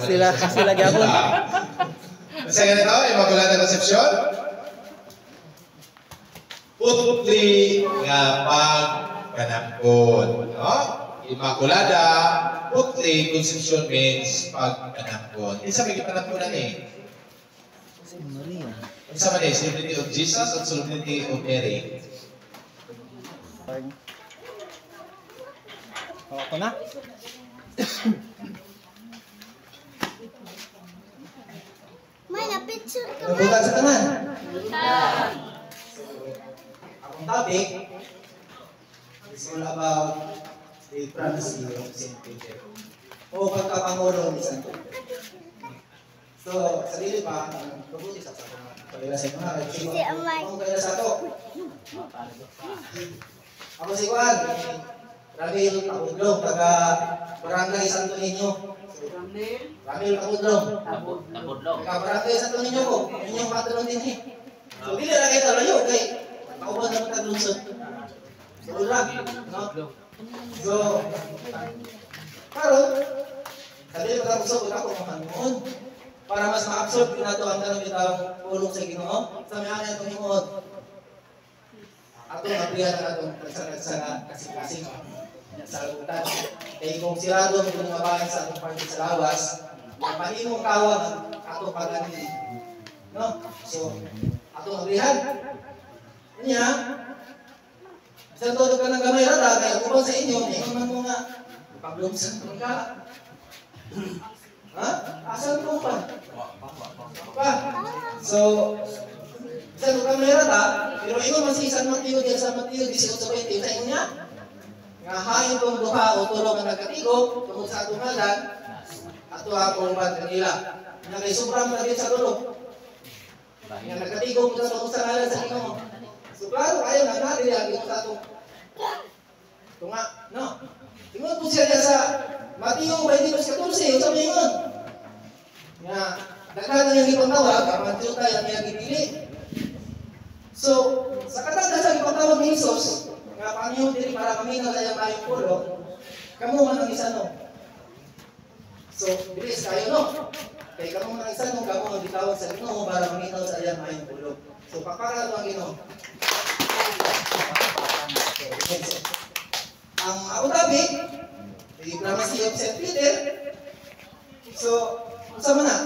Sila kasi lagi ako. Sa ganito, Immaculada Concepcion. Putli nga pagkanapon. No? Immaculada, Putli Concepcion means pagkanapon. Isa may panapunan eh. Maria. Isa man eh, Solemnity of Jesus at Solemnity of Mary. Ako na. May na-picture ka ba? Nabutan sa tanan. Akong topic is all about the primacy of St. Peter o pagkapangulo ni Santo Peter. So, sa dili pa, mabuti sa pagkakila sa mga kung kaya sa ito. Ako si Juan, Ramil Takudlong, taga Barangay Santo Niño. Ramil Takudlong. Taga Barangay Santo Niño ko, inyong patron din eh. So, dili na kayo talayo, kay kauban naman taglungsod. So, ulang, no? So, karon, sabi ko tapos ako mahanuon para mas ma-absorb ko na ito ang tanong bitang pulong sa Ginoo. Sa may akin itong himod. Atong nabiyan na itong nagsanga kasing-kasing sa lutan. Kaya kung sirado mo kung mabayan sa atong party sa lawas, mahimong kawang atong pag-anili. No? So, atong nabiyan. Kanya, isang todo ka ng gamay rata, kaya kung sa inyo, ngayon man mo nga, paglumsan ka. Ha? Asan mo pa? Pa? So, isang todo ka ng rata, pero ingon man si San Mateo, di San Mateo, 18:20, sa inyo niya, nga hain kong duha o tulong ang nagkatigo, tungkol sa atong ngalan, ato akong bad kanila. Nga kay sobrang lagi sa tulong. Nga nagkatigo mo sa tungkol sa ngalan sa inyo. So, klaro kayo na natin yung sa itong tunga, no? Tingnan po siya sa Mateo 22:14, yung sabi yun. Nga, nagkata yung ipagtawag, ang Mateo tayo ang iyang ipili. So, sa katanda sa ipagtawag ni Jesus, nga Panginoon din para paminaw sa iyang tayong pulo, kamu man ang isa, no? So, bilis kayo, no? Kaya kamu man ang isa, no? Kamu ang ditawag sa Ginoo para paminaw sa iyang tayong pulo. So, pakara ito ang Ginoo. Ang ako topic, the primacy of St. Peter. So, sama na.